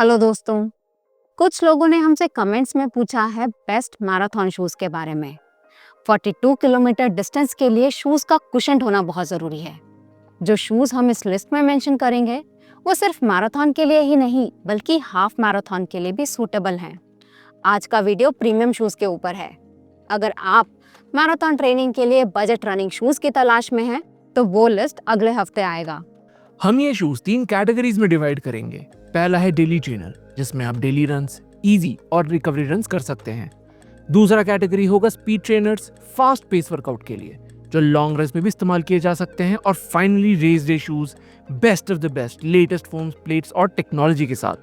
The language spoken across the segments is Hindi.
हेलो दोस्तों, कुछ लोगों ने हमसे कमेंट्स में पूछा है बेस्ट मैराथन शूज के बारे में। 42 किलोमीटर डिस्टेंस के लिए शूज का कुशन होना बहुत जरूरी है। जो शूज हम इस लिस्ट में मेंशन करेंगे वो सिर्फ मैराथन के लिए ही नहीं बल्कि हाफ मैराथन के लिए भी सूटेबल हैं। आज का वीडियो प्रीमियम शूज के ऊपर है। अगर आप मैराथन ट्रेनिंग के लिए बजट रनिंग शूज की तलाश में हैं तो वो लिस्ट अगले हफ्ते आएगा। हम ये शूज 3 कैटेगरीज में डिवाइड करेंगे। पहला है डेली ट्रेनर, जिसमें आप डेली रन्स, इजी और रिकवरी रन्स कर सकते हैं। दूसरा कैटेगरी होगा speed trainers, fast pace workout के लिए, जो लॉन्ग रेस में भी इस्तेमाल किए जा सकते हैं। और finally race day shoes, best of the best, latest foams, plates और टेक्नोलॉजी के साथ।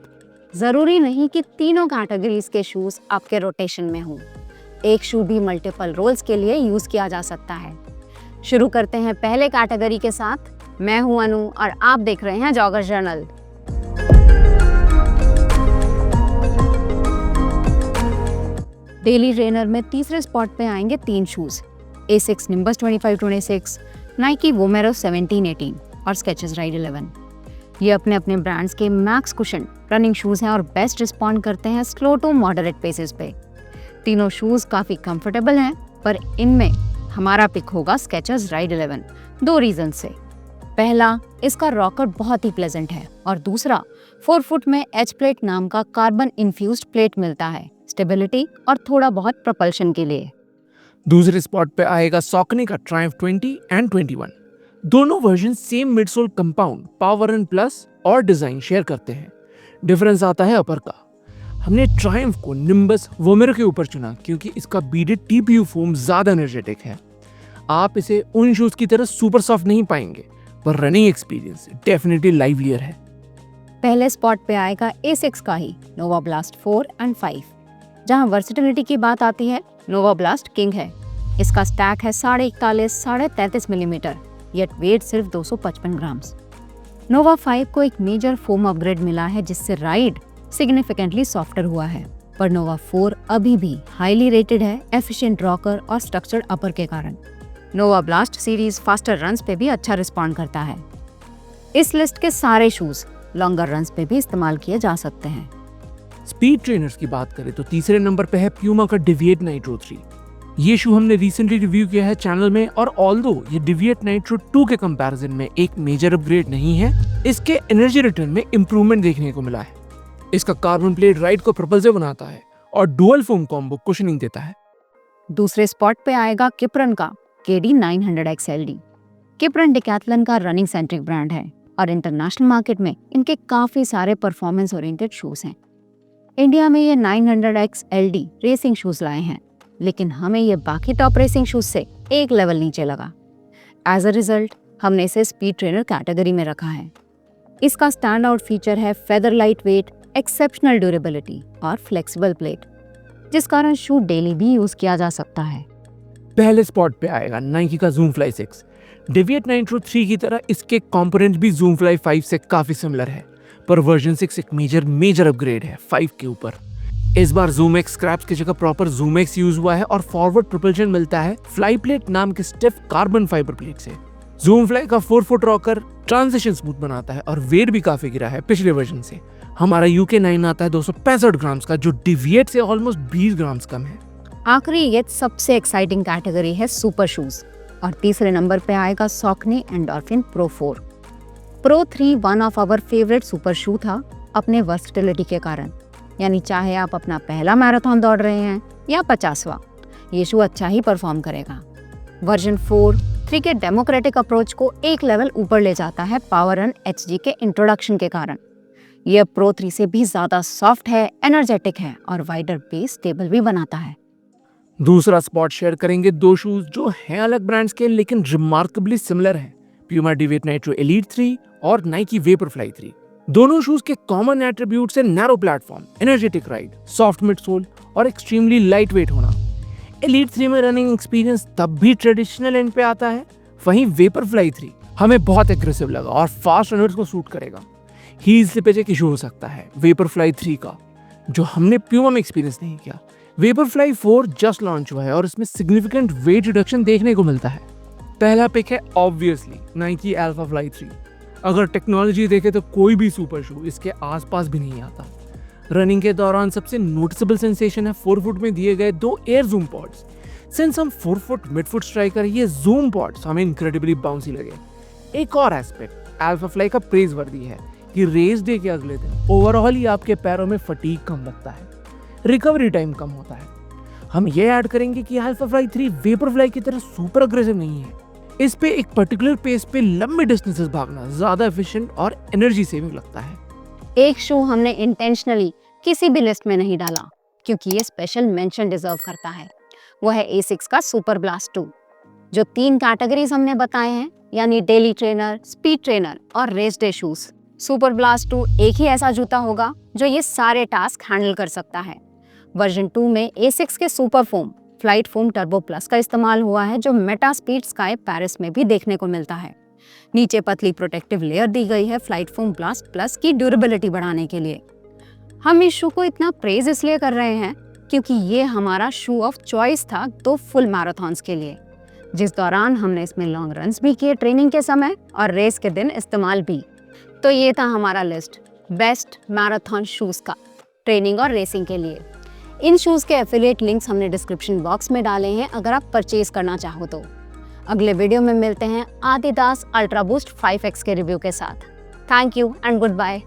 जरूरी नहीं कि तीनों कैटेगरीज के शूज आपके रोटेशन में हों। एक शू भी मल्टीपल रोल्स के लिए यूज किया जा सकता है। शुरू करते हैं पहले कैटेगरी के साथ। मैं हूं अनु और आप देख रहे हैं जॉगर्स जर्नल। डेली ट्रेनर में तीसरे स्पॉट पे आएंगे 3 shoes, Asics Nimbus 2526, Nike Vomero 1718 और Skechers Ride 11। ये अपने अपने ब्रांड्स के मैक्स कुशन रनिंग शूज हैं और बेस्ट रिस्पॉन्ड करते हैं स्लो टू मॉडरेट पेसेस पे। तीनों शूज काफी कंफर्टेबल हैं, पर इनमें हमारा पिक होगा Skechers Ride 11 दो रीजन से। पहला, इसका रॉकर बहुत ही प्लेजेंट है और दूसरा, 4 फुट में एच प्लेट नाम का कार्बन इन्फ्यूज्ड प्लेट मिलता है स्टेबिलिटी और थोड़ा बहुत प्रपल्शन के लिए। दूसरे स्पॉट पे आएगा Saucony का Triumph 20 एंड 21। दोनों version same midsole compound, power and plus और डिजाइन शेयर करते हैं। डिफरेंस आता है अपर का। हमने Triumph को Nimbus Vomero के ऊपर चुना क्योंकि इसका बीडेड TPU फोम ज्यादा एनर्जेटिक है। आप इसे उन शूज की तरह सुपर सॉफ्ट नहीं पाएंगे, पर रनिंग एक्सपीरियंस डेफिनेटली लाइवलियर है। पहले स्पॉट पे आएगा Asics का ही Nova Blast 4 एंड 5। जहां वर्सेटिलिटी की बात आती है, Nova Blast किंग है। इसका स्टैक है 41.5-33 मिलीमीटर, येट वेट सिर्फ 255 ग्राम्स। Nova 5 को एक मेजर फोम अपग्रेड मिला है जिससे राइड सिग्निफिकेंटली सॉफ्टर हुआ है, पर Nova 4 अभी भी हाईली रेटेड है एफिशिएंट रॉकर और स्ट्रक्चर्ड अपर के कारण। Nova Blast series faster runs पे भी अच्छा रिस्पॉन्ड करता है। इस लिस्ट के सारे शूज लॉन्गर रन्स पे भी इस्तेमाल किए जा सकते हैं। स्पीड ट्रेनर्स की बात करें तो तीसरे नंबर पे है Puma का Deviate Nitro 3। ये शू हमने रिसेंटली रिव्यू किया है चैनल में, और ऑल्दो ये Deviate Nitro 2 के कंपैरिजन में एक मेजर अपग्रेड नहीं है, इसके एनर्जी रिटर्न में इंप्रूवमेंट देखने को मिला है। इसका कार्बन प्लेट राइड को प्रोपल्सिव बनाता है और डुअल फोम कॉम्बो कुशनिंग देता है। दूसरे स्पॉट पे आएगा Kipron का KD 900 XLD। Kipron डिकैथलन का रनिंग सेंट्रिक ब्रांड है और इंटरनेशनल मार्केट में इनके काफी सारे परफॉर्मेंस ओरिएंटेड शूज हैं। इंडिया में ये 900 XLD रेसिंग शूज लाए हैं, लेकिन हमें ये बाकी टॉप रेसिंग शूज से एक लेवल नीचे लगा। एज अ रिजल्ट हमने इसे स्पीड ट्रेनर कैटेगरी में रखा है। इसका स्टैंड आउट फीचर है feather light weight, exceptional durability और फ्लेक्सिबल प्लेट, जिस कारण शू डेली भी यूज किया जा सकता है। पहले स्पॉट पे आएगा Nike का Zoom Fly 6। Deviate Nitro 3 की तरह इसके कंपोनेंट भी Zoom Fly 5 से काफी सिमिलर है, पर वर्जन 6 एक मेजर अपग्रेड है 5 के ऊपर। इस बार ZoomX स्क्रैप्स की जगह प्रॉपर ZoomX यूज हुआ है और फॉरवर्ड प्रोपल्शन मिलता है फ्लाई प्लेट नाम के स्टिफ कार्बन फाइबर प्लेट से। Zoom Fly का 4 फुट रॉकर ट्रांजिशन स्मूथ बनाता है और वेट भी काफी गिरा है पिछले वर्जन से। हमारा UK 9 आता है 265 ग्राम्स का, जो Deviate से ऑलमोस्ट 20 ग्राम्स कम है। आखिरी ये सबसे एक्साइटिंग कैटेगरी है सुपर शूज, और तीसरे नंबर पे आएगा Saucony Endorphin Pro 4। Pro 3 one of our favourite super shoe था अपने वर्सेटिलिटी के कारण। यानी चाहे आप अपना पहला मैराथन दौड़ रहे हैं या 50वां, ये शू अच्छा ही परफॉर्म करेगा। वर्जन 4 के डेमोक्रेटिक अप्रोच को एक लेवल ऊपर ले जाता है पावर एंड HG के इंट्रोडक्शन के कारण। यह Pro 3 से भी ज्यादा सॉफ्ट है, एनर्जेटिक है और वाइडर बेस स्टेबल भी बनाता है। दूसरा स्पॉट शेयर करेंगे 2 शूज जो हैं अलग ब्रांड्स के लेकिन रिमार्केबली सिमिलर हैं, Puma Deviate Nitro Elite 3 और Nike Vaporfly 3। दोनों शूज के कॉमन एट्रीब्यूट्स हैं narrow platform, energetic ride, soft midsole और एक्सट्रीमली लाइट वेट होना। Elite 3 में रनिंग एक्सपीरियंस तब भी ट्रेडिशनल एंड पे आता है, वहीं Vaporfly 3 हमें बहुत एग्रेसिव लगा और फास्ट रनर्स को सूट करेगा। हील स्लिपेज एक इशू हो सकता है Vaporfly 3 का, जो हमने Puma में एक्सपीरियंस नहीं किया। Vaporfly 4 जस्ट लॉन्च हुआ है और इसमें सिग्निफिकेंट वेट रिडक्शन देखने को मिलता है। पहला पिक है ऑब्वियसली Nike Alpha Fly 3। अगर टेक्नोलॉजी देखे तो कोई भी सुपर शू इसके आसपास भी नहीं आता। रनिंग के दौरान सबसे नोटिसेबल सेंसेशन है फोरफुट में दिए गए 2 एयर जूम पॉड्स। सिंस हम फोरफुट मिडफुट स्ट्राइकर, ये जूम पॉड्स हमें इनक्रेडिबली बाउंसी लगे। एक और एस्पेक्ट अल्फा फ्लाई का प्रेज वर्दी है कि रेस डे के अगले दिन ओवरऑल ही आपके पैरों में फटीग कम लगता है, रिकवरी टाइम कम होता है। हम ये ऐड करेंगे कि अल्फा फ्लाई 3 वेपर फ्लाई की तरह सुपर अग्रेसिव नहीं है। इस पे एक पर्टिकुलर पेस पे लंबे डिस्टेंसेस भागना ज्यादा एफिशिएंट और एनर्जी सेविंग लगता है। एक शू हमने इंटेंशनली किसी भी लिस्ट में नहीं डाला क्योंकि ये स्पेशल मेंशन डिजर्व करता है। वो है A6 का सुपर ब्लास्ट 2। जो 3 कैटेगरीज हमने बताए हैं, यानी डेली ट्रेनर, स्पीड ट्रेनर और race day shoes. Super blast 2 एक ही ऐसा जूता होगा जो ये सारे टास्क हैंडल कर सकता है। वर्जन 2 में A6 के super foam flight foam turbo plus का इस्तेमाल हुआ है, जो मेटा स्पीड स्काई पेरिस में भी देखने को मिलता है। नीचे पतली प्रोटेक्टिव लेयर दी गई है फ्लाइट फोम ब्लास्ट प्लस की ड्यूरेबिलिटी बढ़ाने के लिए। हम इस शू को इतना प्रेज इसलिए कर रहे हैं क्योंकि ये हमारा शू ऑफ चॉइस था 2 फुल मैराथन्स के लिए, जिस दौरान हमने इसमें लॉन्ग रन्स भी किए ट्रेनिंग के समय और रेस के दिन इस्तेमाल भी। तो ये था हमारा लिस्ट बेस्ट मैराथन शूज का ट्रेनिंग और रेसिंग के लिए। इन शूज के एफिलिएट लिंक्स हमने डिस्क्रिप्शन बॉक्स में डाले हैं अगर आप परचेज करना चाहो तो। अगले वीडियो में मिलते हैं आदिदास अल्ट्रा बूस्ट 5X के रिव्यू के साथ। Thank you and good bye.